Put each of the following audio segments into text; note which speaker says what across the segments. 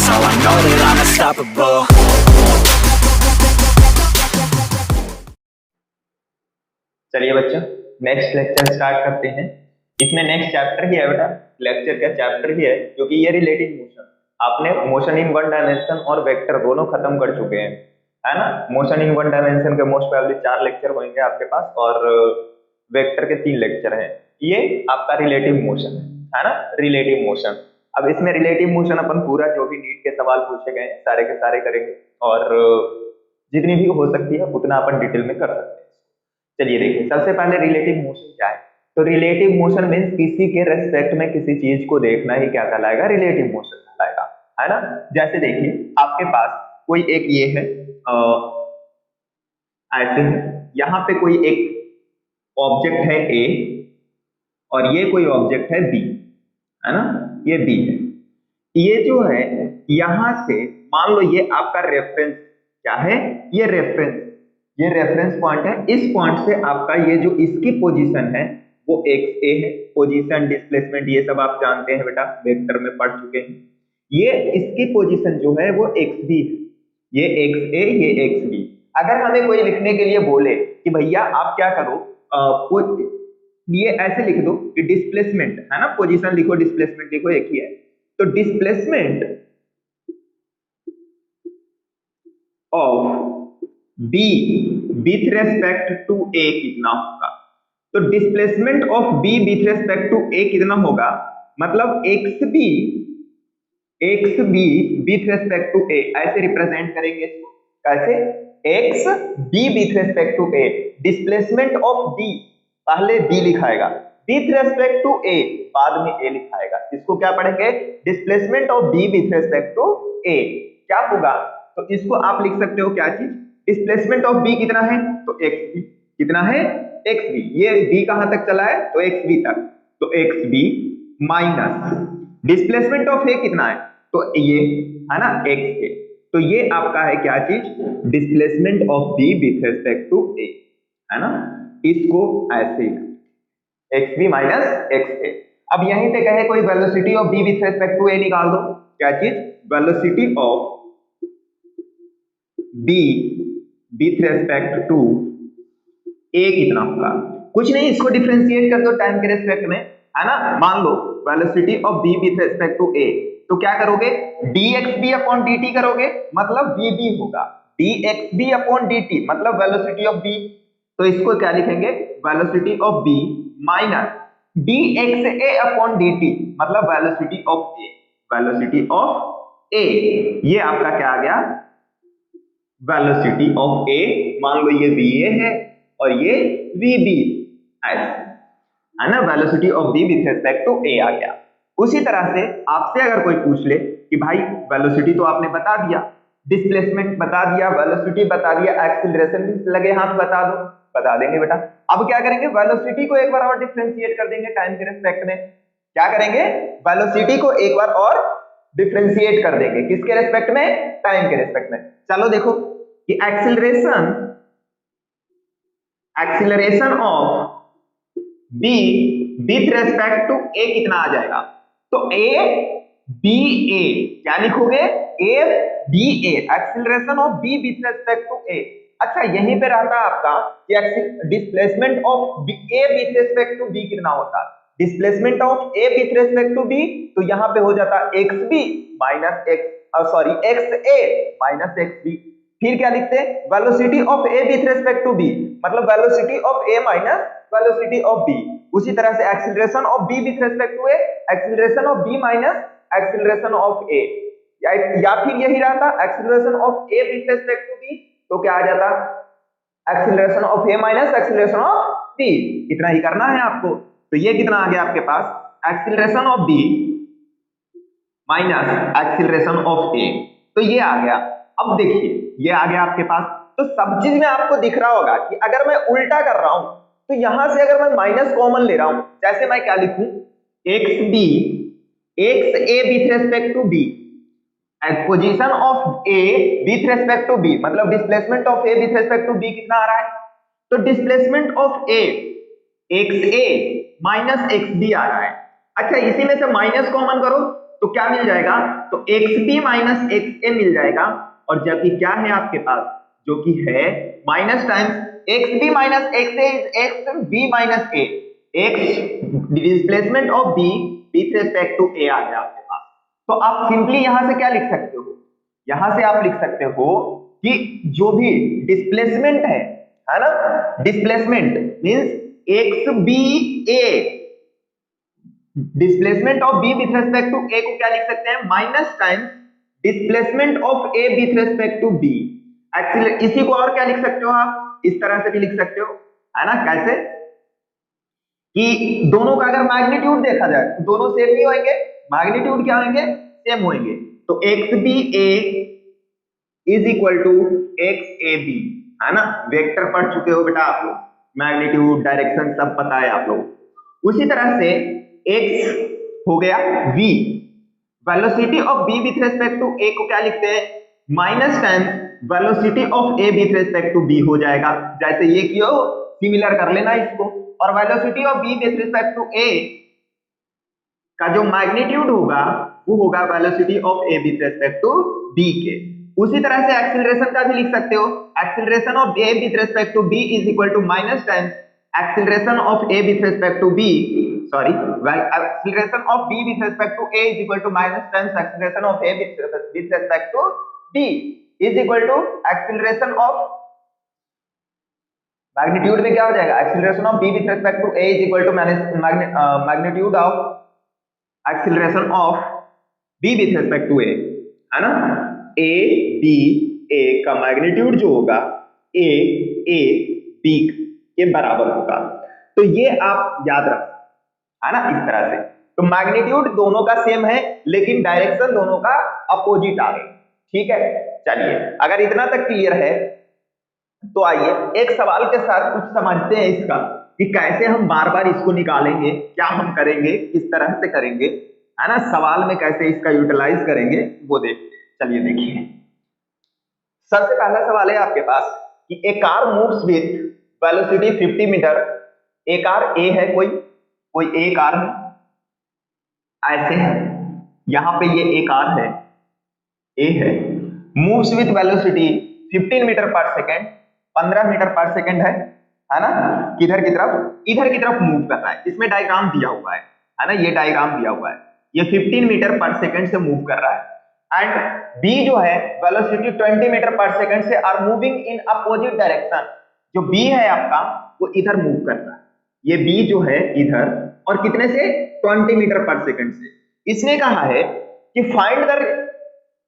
Speaker 1: so I know that I'm unstoppable.
Speaker 2: चलिए बच्चों, next lecture start करते हैं। इसमें नेक्स्ट चैप्टर ही है बेटा, लेक्चर का चैप्टर ही है, क्योंकि ये रिलेटिव मोशन। आपने मोशन इन वन डायमेंशन और वेक्टर दोनों खत्म कर चुके हैं, है ना। मोशन इन वन डायमेंशन के मोस्ट प्रोबेबली 4 लेक्चर होंगे आपके पास, और वेक्टर के 3 लेक्चर हैं। ये आपका रिलेटिव मोशन है ना, रिलेटिव मोशन। अब इसमें रिलेटिव मोशन अपन पूरा जो भी नीट के सवाल पूछे गए सारे के सारे करेंगे, और जितनी भी हो सकती है उतना अपन डिटेल में कर सकते हैं। चलिए देखिए, सबसे पहले रिलेटिव मोशन क्या है। तो रिलेटिव मोशन मीन्स किसी के रेस्पेक्ट में किसी चीज को देखना ही क्या कहलाएगा, रिलेटिव मोशन कहलाएगा, है ना। जैसे देखिए, आपके पास कोई एक ये है, ऐसे है, यहाँ पे कोई एक ऑब्जेक्ट है ए, और ये कोई ऑब्जेक्ट है बी, है ना, ये बी है। ये जो है यहां से मान लो ये आपका रेफरेंस क्या है, ये रेफरेंस पॉइंट है। इस पॉइंट से आपका ये जो इसकी पोजीशन है वो एक्स ए है। पोजीशन, डिस्प्लेसमेंट ये सब आप जानते हैं बेटा, वेक्टर में पढ़ चुके हैं। ये इसकी पोजीशन जो है वो एक्स बी है, ये एक्स ए, ये एक्स बी। अगर हमें कोई लिखने के लिए बोले कि भैया आप क्या करो, ये ऐसे लिख दो कि डिस्प्लेसमेंट, है ना, पोजीशन लिखो, डिस्प्लेसमेंट लिखो, एक ही है। तो displacement of B with respect to A कितना होगा। तो displacement of B with respect to A कितना होगा, मतलब X B with respect to A, ऐसे रिप्रेजेंट करेंगे इसको। कैसे, X B with respect to A, displacement of B पहले बी लिखाएगा, विथ रेस्पेक्ट टू ए बाद में ए लिखाएगा। इसको क्या पढ़ेंगे, displacement of B with respect to A क्या होगा। तो इसको आप लिख सकते हो क्या चीज, डिस्प्लेसमेंट ऑफ बी कितना है, तो एक्स बी कितना है, एक्स बी। ये बी कहां तक चला है, तो एक्स बी तक, तो X B minus displacement of A कितना है, तो ये है ना, एक्स ए। तो ये आपका है क्या चीज, displacement of B with respect to A, है ना। इसको ऐसे X B minus X A. अब यहीं पे कहे कोई velocity of B with respect to A निकाल दो, क्या चीज, velocity of B with respect to A कितना होगा। कुछ नहीं, इसको डिफरेंशिएट कर दो टाइम के रेस्पेक्ट में, है ना। मान लो velocity of B with respect to A, तो क्या करोगे, dxb अपॉन dt करोगे, मतलब vb होगा, dxb अपॉन dt मतलब वेलोसिटी ऑफ b। तो इसको क्या लिखेंगे, velocity of b minus dxa upon dt मतलब velocity of a, velocity of a। ये आपका क्या आ गया, वेलोसिटी ऑफ a। मान लो ये va है और ये vb है ना, velocity of b with respect to a आ गया। उसी तरह से आपसे अगर कोई पूछ ले कि भाई वेलोसिटी तो आपने बता दिया, डिस्प्लेसमेंट बता दिया, वेलोसिटी बता दिया, एक्सीलरेशन भी लगे हाथ बता दो, बता देंगे बेटा। अब क्या करेंगे, वेलोसिटी को एक बार और डिफरेंशिएट कर देंगे टाइम के रिस्पेक्ट में। क्या करेंगे, वेलोसिटी को एक बार और डिफरेंशिएट कर देंगे, किसके रिस्पेक्ट में, टाइम के रिस्पेक्ट में। चलो देखो कि acceleration of b with respect to a कितना आ जाएगा, तो a b a, क्या लिखोगे, a b a, acceleration of b with respect to a। अच्छा, यहीं पे रहता आपका कि displacement of a with respect to b कितना होता, displacement of a with respect to b, तो यहां पे हो जाता xb minus xa minus xb। फिर क्या लिखते हैं, velocity of a with respect to b मतलब velocity of a minus velocity of b। उसी तरह से acceleration of b with respect to a, acceleration of b minus acceleration of a। या फिर यही रहता acceleration of a with respect to b, तो क्या आ जाता, acceleration of a minus acceleration of b। इतना ही करना है आपको। तो ये कितना आ गया आपके पास, acceleration of b minus acceleration of a, तो ये आ गया। अब देखिए ये आ गया आपके पास। तो सब चीज में आपको दिख रहा होगा कि अगर मैं उल्टा कर रहा हूं तो यहां से अगर मैं माइनस कॉमन ले रहा हूं, जैसे मैं क्या लिखूं, X B X A with respect to B, position of A with respect to B मतलब displacement of A with respect to B कितना आ रहा है, तो displacement of A X A minus X B आ रहा है। अच्छा, इसी में से माइनस कॉमन करो तो क्या मिल जाएगा, तो xb माइनस xa मिल जाएगा, और जबकि क्या है आपके पास, जो कि है minus times xb minus xa is xb minus a, x displacement of b with respect to a आ गया आपके पास। तो आप सिंपली यहां से क्या लिख सकते हो, यहां से आप लिख सकते हो कि जो भी डिस्प्लेसमेंट है ना, displacement means xba, displacement of b with respect to a को क्या लिख सकते हैं, minus times displacement of a with respect to b। इसी को और क्या लिख सकते हो आप, इस तरह से भी लिख सकते हो, है ना, कैसे कि दोनों का अगर मैग्नीट्यूड देखा जाए तो दोनों सेम ही होंगे, मैग्नीट्यूड क्या होंगे, सेम होंगे। तो xba is equal to xab, है ना, वेक्टर पढ़ चुके हो बेटा आप लोग, मैग्नीट्यूड डायरेक्शन सब पता है आप लोग। उसी तरह से x हो गया v, velocity of b with respect to a को क्या लिखते हैं, minus times velocity of a with respect to b हो जाएगा, जैसे ये किया हो सिमिलर कर लेना इसको। और velocity of b with respect to a का जो मैग्नीट्यूड होगा वो होगा velocity of a with respect to b के। उसी तरह से एक्सीलरेशन का भी लिख सकते हो, acceleration of a with respect to b is equal to minus times acceleration of a with respect to b, sorry, acceleration of b with respect to a is equal to minus times acceleration of a with respect to b is equal to acceleration of, magnitude में क्या हो जाएगा, acceleration of b with respect to a is equal to magnitude of acceleration of b with respect to a, है ना, a b a का magnitude जो होगा a b के बराबर होगा। तो ये आप याद रख, है ना, इस तरह से। तो मैग्नीट्यूड दोनों का सेम है लेकिन डायरेक्शन दोनों का अपोजिट आ गई, ठीक है। चलिए अगर इतना तक क्लियर है तो आइए एक सवाल के साथ कुछ समझते हैं इसका कि कैसे हम बार बार इसको निकालेंगे, क्या हम करेंगे, किस तरह से करेंगे, है ना, सवाल में कैसे इसका यूटिलाइज करेंगे वो देखते हैं। चलिए देखिए, सबसे पहला सवाल है आपके पास कि a car moves with velocity 50 metre, a car A है, कोई ए कार है, ऐसे है, यहां पे ये ए कार है, ए है, मूव्स विथ वेलोसिटी 15 मीटर पर सेकेंड, 15 मीटर पर सेकेंड है ना, किधर की तरफ, इधर की तरफ मूव कर रहा है, इसमें डायग्राम दिया हुआ है ना, ये डायग्राम दिया हुआ है, ये 15 मीटर पर सेकेंड से मूव कर रहा है। एंड बी जो है वेलोसिटी 20 मीटर पर सेकेंड से are moving in opposite direction, जो बी है आपका वो इधर मूव कर रहा है, ये बी जो है इधर, और कितने से, 20 मीटर पर सेकेंड से। इसने कहा है कि find the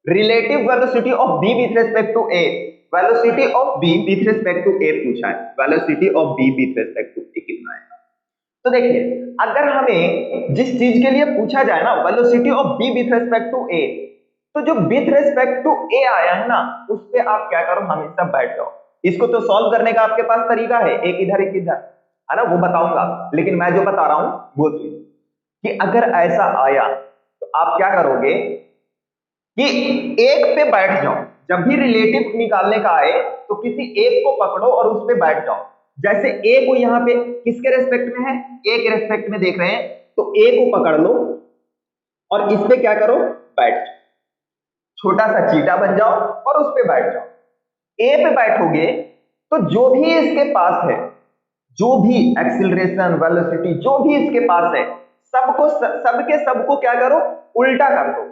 Speaker 2: relative velocity of B with respect to A, velocity of B with respect to A पूछा है, velocity of B with respect to A कितना है। तो देखिए अगर हमें जिस चीज के लिए पूछा जाए ना velocity of B with respect to A, तो जो विथ रिस्पेक्ट टू ए आया है ना उस पे आप क्या करो, हमेशा बैठ जाओ। इसको तो सॉल्व करने का आपके पास तरीका है, एक इधर एक इधर, है ना, वो बताऊंगा, लेकिन मैं जो बता रहा हूं वो कि अगर ऐसा आया तो आप क्या करोगे कि एक पे बैठ जाओ, जब भी रिलेटिव निकालने का आए तो किसी एक को पकड़ो और उस पे बैठ जाओ। जैसे ए को यहाँ पे किसके रेस्पेक्ट में है, ए के रेस्पेक्ट में देख रहे हैं, तो ए को पकड़ लो और इस पे क्या करो, बैठ जाओ, छोटा सा चीटा बन जाओ और उस पे बैठ जाओ। ए पे बैठोगे तो जो भी इसके पास है, जो भी एक्सीलरेशन वेलोसिटी जो भी इसके पास है, सबको क्या करो, उल्टा कर दो,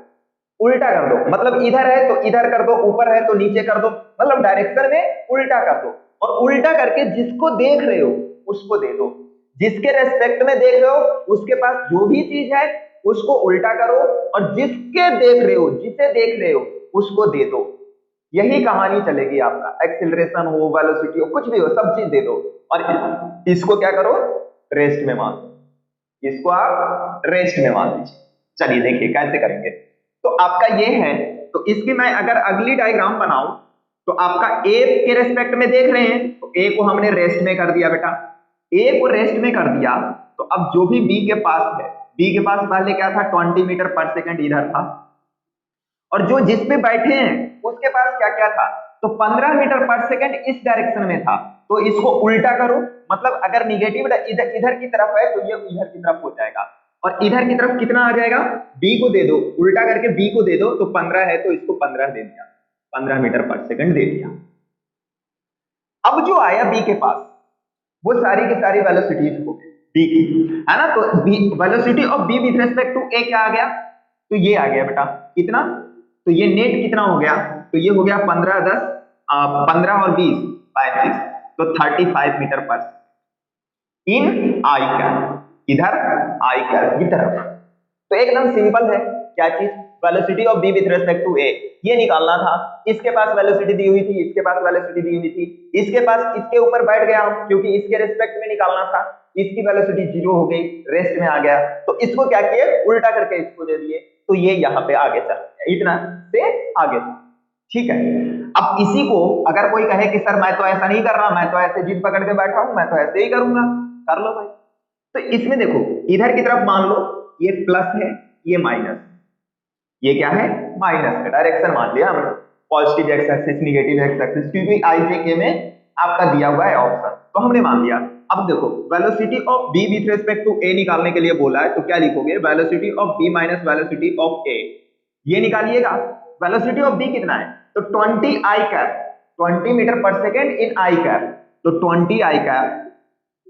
Speaker 2: उल्टा कर दो, मतलब इधर है तो इधर कर दो, ऊपर है तो नीचे कर दो, मतलब डायरेक्शन में उल्टा कर दो, और उल्टा करके जिसको देख रहे हो उसको दे दो, जिसके रेस्पेक्ट में देख रहे हो उसके पास जो भी चीज है उसको उल्टा करो, और जिसके देख रहे हो, जिसे देख रहे हो उसको दे दो। यही कहानी चलेगी आपका, एक्सीलरेशन हो वेलोसिटी हो कुछ भी हो सब चीज दे दो, और इसको क्या करो, रेस्ट में मान दो, इसको आप रेस्ट में मान लीजिए। चलिए देखिए कैसे करेंगे। तो आपका ये है, तो इसकी मैं अगर अगली डायग्राम बनाऊं तो आपका ए के रेस्पेक्ट में देख रहे हैं, तो ए को हमने रेस्ट में कर दिया बेटा, ए को रेस्ट में कर दिया, तो अब जो भी बी के पास है, बी के पास पहले क्या था, 20 मीटर पर सेकेंड इधर था, और जो जिस पे बैठे हैं उसके पास क्या क्या था, तो 15 मीटर पर सेकेंड इस डायरेक्शन में था, तो इसको उल्टा करो, मतलब अगर निगेटिव इधर की तरफ है तो ये इधर की तरफ हो जाएगा, और इधर की तरफ कितना आ जाएगा, b को दे दो, उल्टा करके b को दे दो, तो 15 है तो इसको 15 दे दिया, 15 मीटर पर सेकंड दे दिया। अब जो आया b के पास वो सारी की सारी वेलोसिटीज हो गई b की, है ना। तो velocity of b with respect to a क्या आ गया, तो ये आ गया बेटा कितना, तो ये नेट कितना हो गया, तो ये हो गया 15 10 15 और 20 35, तो 35 मीटर पर इन आई कर्व, इधर आई कर्व की तरफ। तो एकदम सिंपल है, क्या चीज, velocity of b with respect to a ये निकालना था। इसके पास वेलोसिटी दी हुई थी, इसके पास वेलोसिटी दी हुई थी, इसके पास इसके ऊपर बैठ गया हूं क्योंकि इसके रिस्पेक्ट में निकालना था, इसकी वेलोसिटी 0 हो गई, रेस्ट में आ गया, तो इसको क्या किए, उल्टा करके इसको दे दिए, तो ये यहाँ पे आगे चल गया, इतना से आगे चल, ठीक है। अब इसी को अगर कोई कहे कि सर मैं तो ऐसा नहीं कर रहा, मैं तो ऐसे जिद पकड़ के बैठा हूं, मैं तो ऐसे ही करूंगा, कर लो भाई। तो इसमें देखो इधर की तरफ मान लो ये प्लस है, ये माइनस, ये क्या है, माइनस का डायरेक्शन मान लिया हमने, positive x axis negative x axis, क्योंकि आई जे के में आपका दिया हुआ है ऑप्शन, तो हमने मान लिया। अब देखो velocity of b with respect to a निकालने के लिए बोला है, तो क्या लिखोगे, velocity of b minus velocity of a, ये निकालिएगा। वेलोसिटी ऑफ b कितना है, तो 20 आई कैप, 20 मीटर पर सेकेंड इन आई कैप, तो 20 आई कैप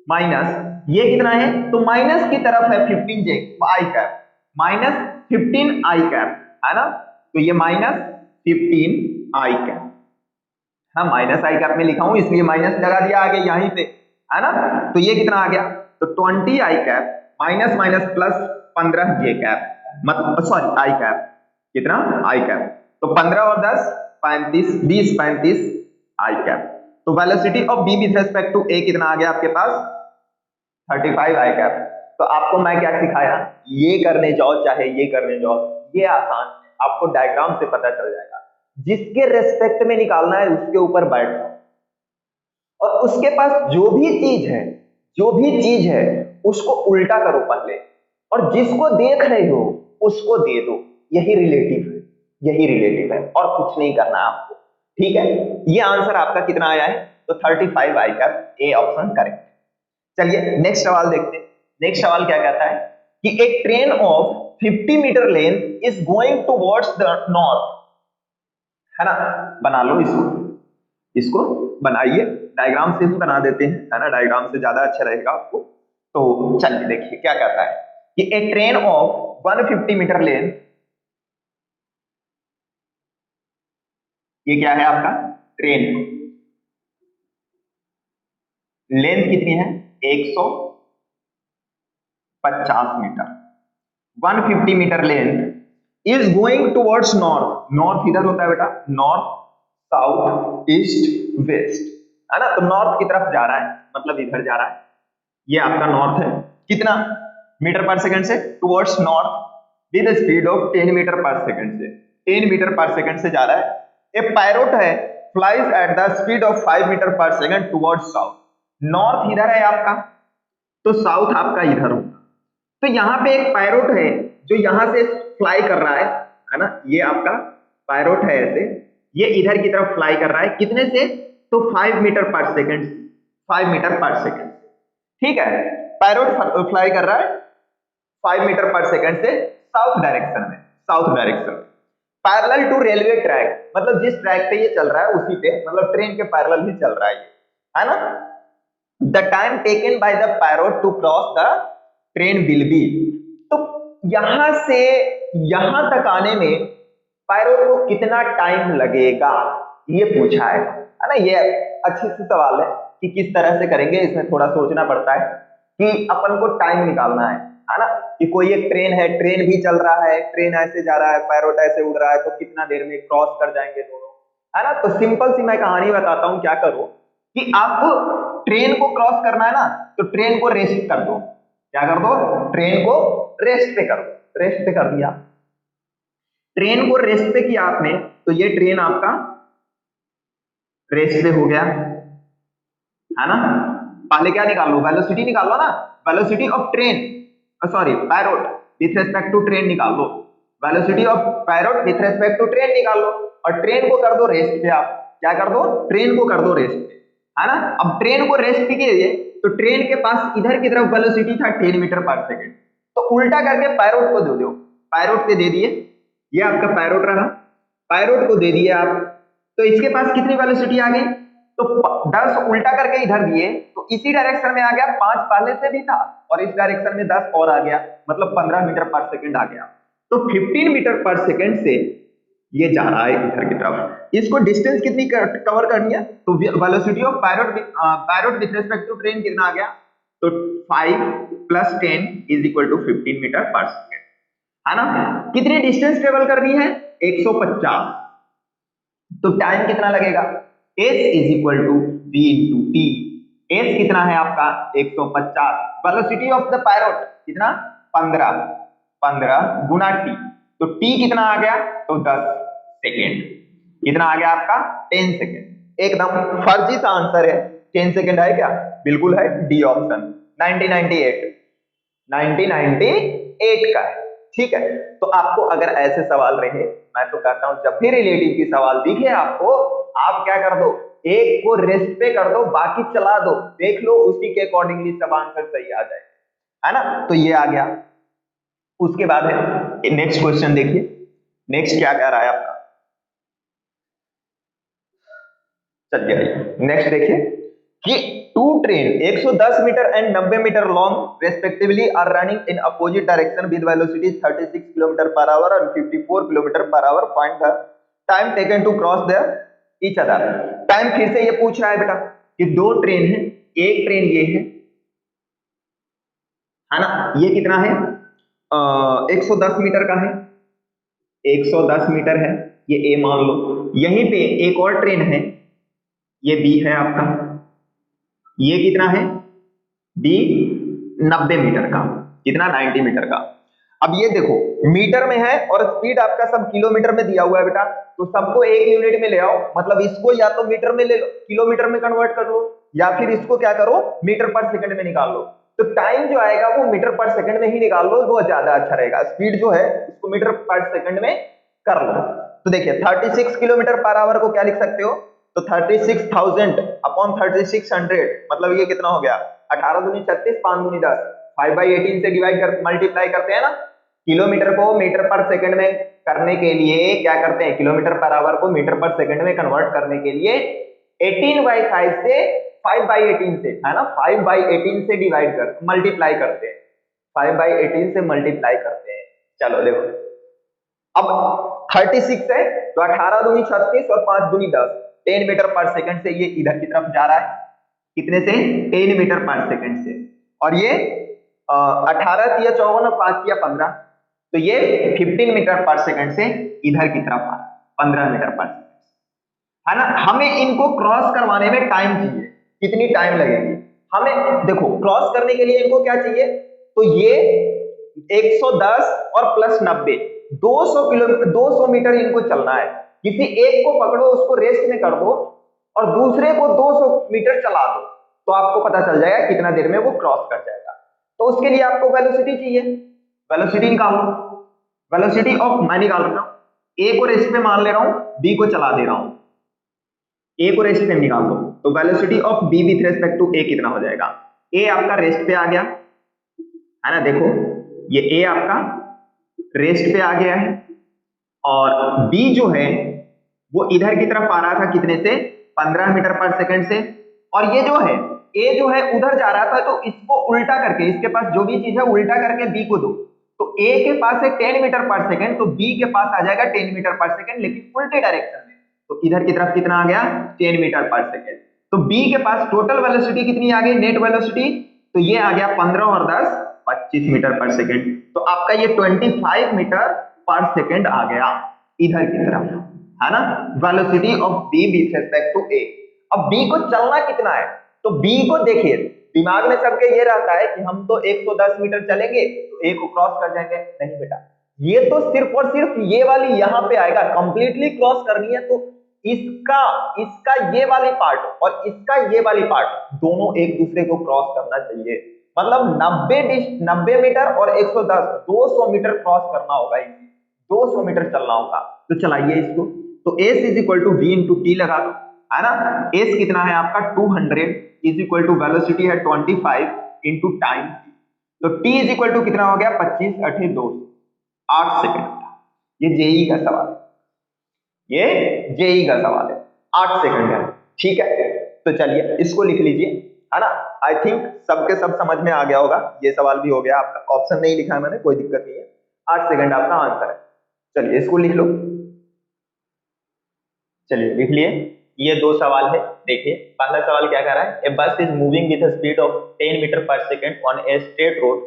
Speaker 2: माइनस ये कितना है, तो माइनस की तरफ है 15 जे आई कैप, माइनस 15 आई कैप, है ना, तो ये माइनस 15 आई कैप, हाँ माइनस आई कैप में लिखा हूं इसलिए माइनस लगा दिया आगे यहीं पे, है ना। तो ये कितना आ गया, तो 20 आई कैप माइनस माइनस प्लस 15 जे कैप, मतलब सॉरी आई कैप, कितना आई कैप, तो 15 और 10 35, 20 35 आई कैप। तो velocity of b with respect to a कितना आ गया आपके पास, 35 आई कैप। तो आपको मैं क्या सिखाया, ये करने जाओ चाहे ये करने जाओ, ये आसान है, आपको डायग्राम से पता चल जाएगा, जिसके रेस्पेक्ट में निकालना है उसके ऊपर बैठ जाओ, और उसके पास जो भी चीज है उसको उल्टा करो पहले, और जिसको देख रहे हो उसको दे दो, यही रिलेटिव है और कुछ नहीं करना है आपको, ठीक है। ये आंसर आपका कितना आया है, तो 35 आई का ए ऑप्शन करेक्ट। चलिए नेक्स्ट सवाल देखते हैं। नेक्स्ट सवाल क्या कहता है कि एक train of 50 meter length is going towards the north, है ना, बना लो इसको बनाइए, डायग्राम से भी बना देते हैं, है ना, डायग्राम से ज्यादा अच्छा रहेगा आपको। तो चलिए देखिए क्या कहता है कि a train of 150 meter length, ये क्या है आपका ट्रेन, लेंथ कितनी है 150 meter, 150 meter length is going towards north, north इधर होता है बेटा, नॉर्थ साउथ ईस्ट वेस्ट, है ना, तो नॉर्थ की तरफ जा रहा है, मतलब इधर जा रहा है, ये आपका नॉर्थ है, कितना मीटर पर सेकंड से, towards north with speed of 10 metre पर सेकंड से, 10 मीटर पर सेकंड से जा रहा है। ए पायरोट है flies at the speed of 5 meter पर सेकंड टुवर्ड्स साउथ, नॉर्थ इधर है आपका, तो साउथ आपका इधर होगा। तो यहाँ पे एक पायरोट है जो यहां से फ्लाई कर रहा है ना, ये आपका पायरोट है ऐसे, ये इधर की तरफ फ्लाई कर रहा है, कितने से, तो 5 मीटर पर सेकंड, 5 मीटर पर सेकंड, ठीक है। पायरोट फ्लाई कर रहा है 5 मीटर पर सेकंड से साउथ डायरेक्शन में, पैरेलल टू रेलवे ट्रैक, मतलब जिस ट्रैक पे ये चल रहा है उसी पे, मतलब ट्रेन के पैरेलल ही चल रहा है ये, है ना। The time taken by the parrot to cross the train will be, तो यहां से यहां तक आने में पायरोट को कितना टाइम लगेगा, ये पूछा है ना। ये अच्छी सी सवाल है कि किस तरह से करेंगे, इसमें थोड़ा सोचना पड़ता है कि अपन को टाइम निकालना है ना, कि कोई एक ट्रेन है, ट्रेन भी चल रहा है, ट्रेन ऐसे जा रहा है, पायरोट ऐसे उड़ रहा है, तो कितना देर में क्रॉस कर जाएंगे दोनों, है ना। तो सिंपल सी मैं कहानी बताता हूं, क्या करो कि आप ट्रेन को क्रॉस करना है ना, तो ट्रेन को रेस्ट कर दो, क्या कर दो, ट्रेन को रेस्ट पे करो, रेस्ट पे कर दिया, ट्रेन को रेस्ट पे किया आपने, तो ये ट्रेन आपका रेस्ट पे हो गया, है ना। पहले क्या निकालो, वेलोसिटी निकालो ना, velocity of train, sorry parrot with respect to train निकाल लो, velocity of parrot with respect to train निकाल लो, और ट्रेन को कर दो रेस्ट पे, आप क्या कर दो, ट्रेन को कर दो रेस्ट पे, है ना। अब ट्रेन को रेस्ट पे कीजिए, तो ट्रेन के पास इधर की तरफ वेलोसिटी था 10 मीटर पर सेकंड, तो उल्टा करके पायरोट को दे दो, पायरोट पे दे दिए, ये आपका पायरोट रहा, पायरोट को दे दिए आप, तो इसके पास कितनी वेलोसिटी आ गई, तो 10 उल्टा करके इधर दिए तो इसी डायरेक्शन में आ गया, 5 पहले से भी था और इस डायरेक्शन में 10 और आ गया, मतलब 15 मीटर पर सेकंड आ गया। तो 15 मीटर पर सेकंड से ये जा रहा है इधर की तरफ। इसको डिस्टेंस कितनी कवर करनी है, तो velocity of parrot with respect to train कितना आ गया, तो 5 + 10 = 15 मीटर पर सेकंड, है ना। कितनी डिस्टेंस ट्रेवल करनी है, 150, तो टाइम कितना लगेगा, s = v × t, s कितना है आपका 150, वेलोसिटी ऑफ द पायरोट कितना 15 गुना t, तो t कितना आ गया, तो 10 सेकेंड, कितना आ गया आपका 10 सेकेंड। एकदम फर्जी सा आंसर है, 10 सेकेंड है क्या, बिल्कुल है, डी ऑप्शन 1998 का है। ठीक है, तो आपको अगर ऐसे सवाल रहे, मैं तो कहता हूं जब भी रिलेटिव की सवाल दिखे आपको, आप क्या कर दो, एक को रेस्ट पे कर दो, बाकी चला दो, देख लो उसी के अकॉर्डिंगली सब आंसर सही आ जाए, है ना। तो ये आ गया। उसके बाद है नेक्स्ट क्वेश्चन, देखिए नेक्स्ट क्या कह रहा है आपका, चल गया। नेक्स्ट देखिए कि two train 110 meter and 90 meter long respectively are running in opposite direction with velocity 36 kilometer पर आवर और 54 किलोमीटर पर hour, find the time taken to cross the each other. Time फिर से ये पूछ रहा है बेटा कि दो ट्रेन है, एक ट्रेन ये है ना, ये कितना है 110 मीटर का है, 110 मीटर है, ये ए मान लो। यहीं पे एक और ट्रेन है, ये बी है आपका, ये कितना है बी 90 मीटर का, कितना 90 मीटर का। अब ये देखो मीटर में है और स्पीड आपका सब किलोमीटर में दिया हुआ है बेटा, तो सबको एक यूनिट में ले आओ, मतलब इसको या तो मीटर में ले लो, किलोमीटर में कन्वर्ट कर लो, या फिर इसको क्या करो मीटर पर सेकंड में निकाल लो। तो टाइम जो आएगा वो मीटर पर सेकंड में ही निकाल लो, वो ज्यादा अच्छा रहेगा। स्पीड जो है उसको मीटर पर सेकंड में कर लो। तो देखिए 36 किलोमीटर पर आवर को क्या लिख सकते हो, तो 36,000 अपॉन 3600, मतलब ये कितना हो गया 18 दूनी 36, 5 दूनी 10, 5/18 से डिवाइड कर मल्टीप्लाई करते हैं ना। किलोमीटर को मीटर पर सेकंड में करने के लिए क्या करते हैं, किलोमीटर पर आवर को मीटर पर सेकंड में कन्वर्ट करने के लिए 18/5 से 5/18 से, है ना, 5/18 से डिवाइड कर मल्टीप्लाई करते हैं, 5/18 से मल्टीप्लाई करते हैं। चलो देखो अब 36 है तो 18 दूनी 36 और 5 दूनी 10, 10 मीटर पर सेकंड से ये इधर की तरफ जा रहा है, कितने से 10 मीटर पर सेकंड से, और ये 18 तिया 54 और 5 तिया 15, तो ये 15 मीटर पर सेकंड से इधर की तरफ आ रहा है, 15 मीटर पर सेकंड, है ना। हमें इनको क्रॉस करवाने में टाइम चाहिए, कितनी टाइम लगेगी हमें, देखो क्रॉस करने के लिए इनको क्या चाहिए, तो ये 110 और प्लस 90, 200 किलोमीटर 200 मीटर इनको चलना है। किसी एक को पकड़ो, उसको रेस्ट में कर दो और दूसरे को 200 मीटर चला दो, तो आपको पता चल जाएगा कितना देर में वो क्रॉस कर जाएगा। तो उसके लिए आपको वेलोसिटी चाहिए, वेलोसिटी निकालो। वेलोसिटी ऑफ, मैं निकाल रहा हूं, ए को रेस्ट पे मान ले रहा हूं, बी को चला दे रहा हूं, ए को रेस्ट पे निकाल दो, तो velocity of B with respect to A कितना हो जाएगा, ए आपका रेस्ट पे आ गया, है ना, देखो ये ए आपका रेस्ट पे आ गया है और बी जो है वो इधर की तरफ आ रहा था, कितने से 15 मीटर पर सेकंड से, और ये जो है ए जो है उधर जा रहा था, तो इसको उल्टा करके, इसके पास जो भी चीज है उल्टा करके बी को दो, तो ए के पास है 10 मीटर पर सेकंड, तो बी के पास आ जाएगा 10 मीटर पर सेकंड, लेकिन उल्टे डायरेक्शन में, तो इधर की तरफ कितना आ गया 10 मीटर पर सेकंड। तो बी के पास टोटल वेलोसिटी कितनी आ गई, नेट वेलोसिटी, तो ये आ गया 15 और 10 25 मीटर पर सेकंड, तो आपका ये 25 मीटर पर सेकंड आ गया इधर की तरफ, है ना, velocity of B with respect to A. अब बी को चलना कितना है, तो बी को देखिए, दिमाग में सबके ये रहता है कि हम तो 110 मीटर चलेंगे तो ए को क्रॉस कर जाएंगे, नहीं बेटा, ये तो सिर्फ और सिर्फ ये वाली यहां पे आएगा, कंप्लीटली क्रॉस करनी है तो इसका इसका ये वाली पार्ट और इसका ये वाली पार्ट दोनों एक दूसरे को क्रॉस करना चाहिए, मतलब 90 मीटर और 110 200 मीटर क्रॉस करना होगा, 200 मीटर चलना होगा। तो चलाइए इसको, तो s = v × t लगा दो, है ना। s कितना है आपका 200 = वेलोसिटी है 25 × टाइम, तो t इज इक्वल टू कितना हो गया 25 8 2 8 सेकंड। ये जेई का सवाल है, ये जेई का सवाल है, 8 सेकंड है। ठीक है, तो चलिए इसको लिख लीजिए, है ना। आई थिंक सबके सब समझ में आ गया होगा, ये सवाल भी हो गया आपका। ऑप्शन नहीं लिखा है मैंने, कोई दिक्कत नहीं है, 8 सेकंड आपका आंसर है। चलिए इसको लिख लो, चलिए लिख लिए। ये दो सवाल है। देखिए पहला सवाल क्या कह रहा है, a bus is moving with a speed of 10 metre पर second on a straight road,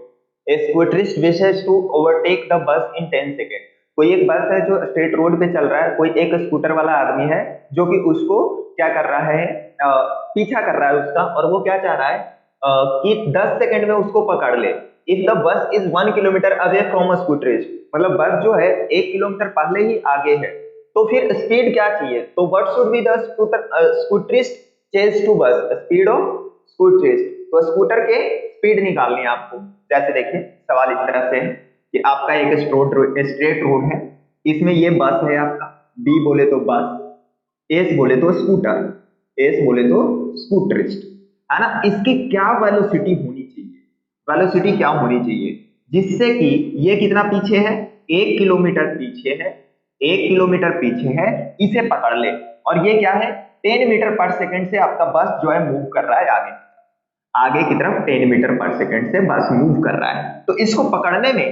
Speaker 2: a scooterist wishes to overtake the bus in 10 second. कोई एक बस है जो स्ट्रेट रोड पे चल रहा है, कोई एक स्कूटर वाला आदमी है जो कि उसको क्या कर रहा है, पीछा कर रहा है उसका, और वो क्या चाह रहा है कि 10 सेकंड में उसको पकड़ ले। If the bus is 1 kilometre away from a scooterist, मतलब बस जो है 1 किलोमीटर पहले ही आगे है, तो फिर स्पीड क्या चाहिए, तो what should be the scooterist chase to bus, speed of scooterist. तो स्कूटर के स्पीड निकालनी है आपको। जैसे देखिए सवाल इस तरह से है कि आपका एक स्ट्रेट रोड है, इसमें ये बस है आपका, बी बोले तो बस, एस बोले तो स्कूटर, एस बोले तो स्कूटरिस्ट, है ना। इसकी क्या वेलोसिटी होनी चाहिए, वेलोसिटी क्या होनी चाहिए जिससे कि ये कितना पीछे है, 1 किलोमीटर पीछे है, 1 किलोमीटर पीछे है, इसे पकड़ ले। और ये क्या है, 10 मीटर पर सेकंड से आपका बस जो है मूव कर रहा है आगे, आगे की तरफ 10 मीटर पर सेकंड से बस मूव कर रहा है। तो इसको पकड़ने में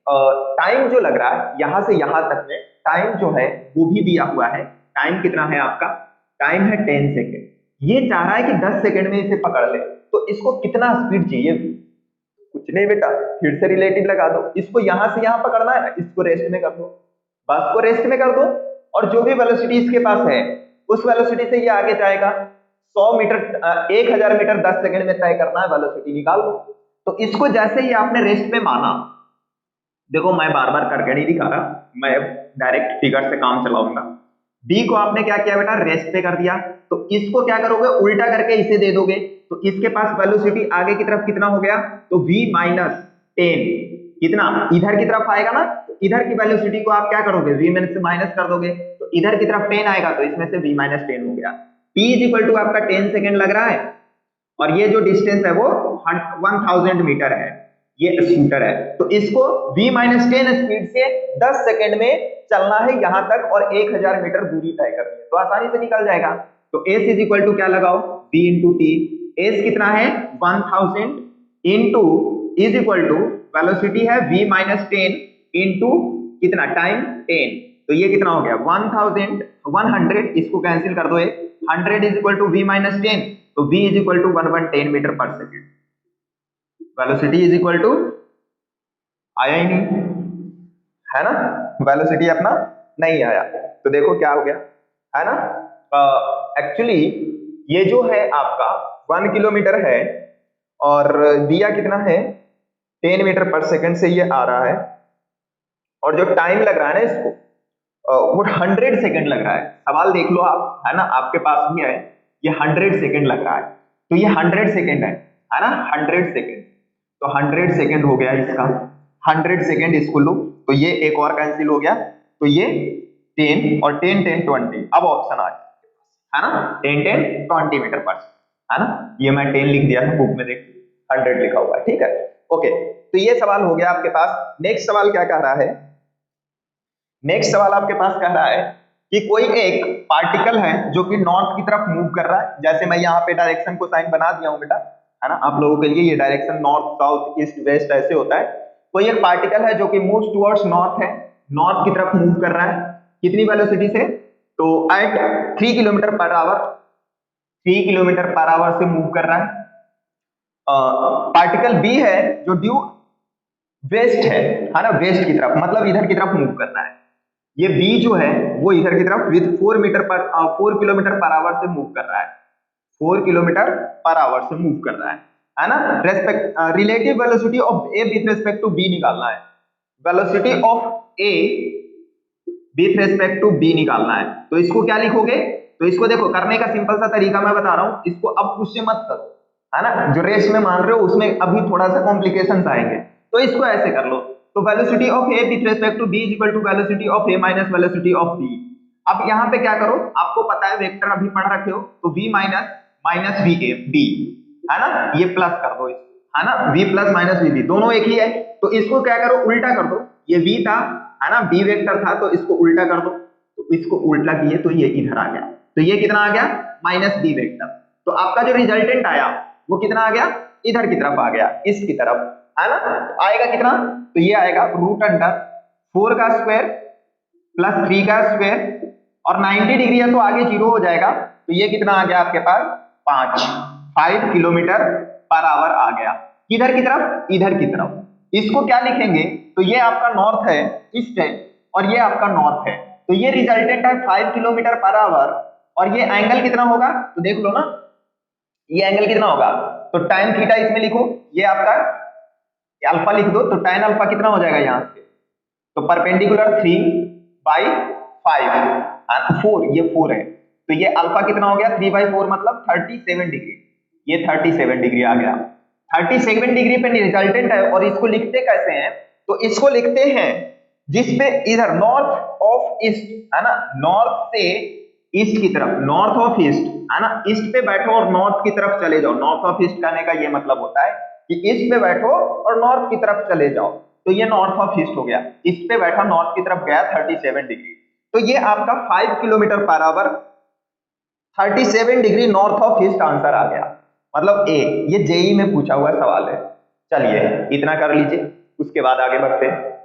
Speaker 2: टाइम जो लग रहा है यहां से यहां तक में, टाइम जो है वो भी दिया हुआ है। टाइम कितना है आपका, टाइम है 10 सेकंड। ये चाह रहा है कि 10 सेकंड में इसे पकड़ ले, तो इसको कितना स्पीड चाहिए, कुछ नहीं बेटा, फिर से रिलेटिव लगा दो। इसको यहां से यहां पकड़ना है ना, इसको रेस्ट में कर दो, बस को रेस्ट में कर दो, और जो भी वेलोसिटी इसके पास है उस वेलोसिटी से ये आगे जाएगा। 100 मीटर 1000 मीटर 10 सेकंड में तय करना है, वेलोसिटी निकाल दो। तो इसको जैसे ही आपने रेस्ट में माना, देखो मैं बार बार करके नहीं दिखा रहा, मैं डायरेक्ट फिगर से काम चलाऊंगा। बी को आपने क्या किया बेटा, रेस्ट पे कर दिया, तो इसको क्या करोगे, उल्टा करके इसे दे दोगे, तो इसके पास वेलोसिटी आगे की तरफ कितना हो गया, तो v माइनस 10 कितना इधर की तरफ आएगा ना, तो इधर की वेलोसिटी को आप क्या करोगे, v में से माइनस कर दोगे, तो इधर की तरफ 10 आएगा, तो इसमें से v माइनस 10 हो गया। t इज इक्वल टू आपका 10 सेकंड लग रहा है, और ये जो डिस्टेंस है वो 1000 मीटर है, ये स्कूटर है। तो इसको v माइनस 10 स्पीड से 10 सेकंड में चलना है यहां तक, और 1000 मीटर दूरी तय करनी है, तो आसानी से निकल जाएगा। तो s इज इक्वल टू क्या लगाओ, v इंटू टी। s कितना है 1000 into is equal to velocity है v माइनस 10 इंटू कितना टाइम 10, तो ये कितना हो गया 100, इसको कैंसिल कर दो, 100 is equal to v minus 10, तो v is equal to 110 metre पर second. Velocity is equal to, आया ही नहीं है ना, वेलोसिटी अपना नहीं आया, तो देखो क्या हो गया, है ना। एक्चुअली ये जो है आपका 1 किलोमीटर है, और दिया कितना है 10 मीटर पर सेकंड से ये आ रहा है, और जो टाइम लग रहा है ना इसको वो 100 सेकंड लग रहा है। सवाल देख लो आप, है ना, आपके पास भी है, ये 100 सेकंड लग रहा है, तो ये 100 सेकंड है ना, 100 सेकंड, तो 100 सेकंड हो गया इसका, 100 सेकंड इसको लो, तो ये एक और कैंसिल हो गया, तो ये 10 और 10 10 20, अब ऑप्शन आ गया, है ना, 10 10 20 मीटर पर सेकंड, है ना। ये मैं 10 लिख दिया था, बुक में देख 100 लिखा हुआ है, ठीक है, ओके। तो ये सवाल हो गया आपके पास। नेक्स्ट सवाल क्या कह रहा है, नेक्स्ट सवाल आपके पास कह रहा है कि कोई एक पार्टिकल है जो कि नॉर्थ की तरफ मूव कर रहा है। जैसे मैं यहाँ पे डायरेक्शन को साइन बना दिया हूँ बेटा, है ना, आप लोगों के लिए ये direction north south east west ऐसे होता है। कोई एक पार्टिकल है जो कि मूव्स टुवर्ड्स नॉर्थ है, नॉर्थ की तरफ मूव कर रहा है, कितनी वेलोसिटी से, तो एट 3 किलोमीटर पर आवर, 3 किलोमीटर पर आवर से मूव कर रहा है। पार्टिकल बी है जो ड्यू वेस्ट है ना, वेस्ट की तरफ, मतलब इधर की तरफ मूव कर रहा है। ये बी जो है वो इधर की तरफ विद 4 किलोमीटर पर आवर से मूव कर रहा है, 4 किलोमीटर पर आवर से मूव कर रहा है ना। Relative velocity of A with respect to B निकालना है, velocity of A with respect to B निकालना है। तो इसको क्या लिखोगे, तो इसको देखो करने का सिंपल सा तरीका मैं बता रहा हूं, इसको अब उससे मत करो, है ना, जो रेस में मान रहे हो उसमें अभी थोड़ा सा कॉम्प्लिकेशंस आएंगे, तो इसको ऐसे कर लो। तो velocity of A with respect to B is equal to velocity of A minus velocity of B. अब यहाँ पे क्या करो, आपको पता है वेक्टर अभी पढ़ रखे हो, तो v minus minus V A B, है ना, ये प्लस कर दो इसको, है ना, v plus minus V B दोनों एक ही है, तो इसको क्या करो उल्टा कर दो, ये v था है ना, b वेक्टर था तो इसको उल्टा कर दो, तो इसको उल्टा किए तो ये इधर आ गया, तो ये कितना आ गया माइनस b वेक्टर। तो आपका जो रिजल्टेंट आया वो कितना आ गया, इधर की तरफ आ गया, इसकी तरफ, है ना। तो आएगा कितना, तो ये आएगा रूट अंडर 4 का स्क्वायर प्लस 3 का स्क्वायर, और 90 डिग्री है तो आगे 0 हो जाएगा, तो ये कितना आ गया आपके पास 5 किलोमीटर पर आवर आ गया। किधर की तरफ, इधर की तरफ। इसको क्या लिखेंगे, तो ये आपका नॉर्थ है, ईस्ट है, और ये आपका नॉर्थ है, तो ये रिजल्टेंट है 5 किलोमीटर पर आवर, और ये एंगल कितना होगा, तो देख लो ना ये एंगल कितना होगा, तो tan थीटा इसमें लिखो, ये आपका अल्फा लिख दो, तो tan अल्फा कितना हो जाएगा यहाँ से, तो परपेंडिकुलर 3/5 4, ये 4 है, तो ये अल्फा कितना हो गया 3/4 मतलब 37 डिग्री, ये 37 डिग्री आ गया। 37 डिग्री पे रिजल्टेंट है, और इसको लिखते कैसे हैं, तो इसको लिखते हैं जिसपे इधर नॉर्थ ऑफ ईस्ट है ना, नॉर्थ से ईस्ट की तरफ, नॉर्थ ऑफ ईस्ट है ना, ईस्ट पे बैठो और नॉर्थ की तरफ चले जाओ। नॉर्थ ऑफ ईस्ट करने का ये मतलब होता है कि ईस्ट पे बैठो और नॉर्थ की तरफ चले जाओ, तो ये नॉर्थ ऑफ ईस्ट हो गया, ईस्ट पे बैठा नॉर्थ की तरफ गया 37 डिग्री, तो ये आपका 5 किलोमीटर पर hour 37 degree north of east answer आ गया, मतलब ए। ये जेई में पूछा हुआ सवाल है। चलिए इतना कर लीजिए, उसके बाद आगे बढ़ते हैं।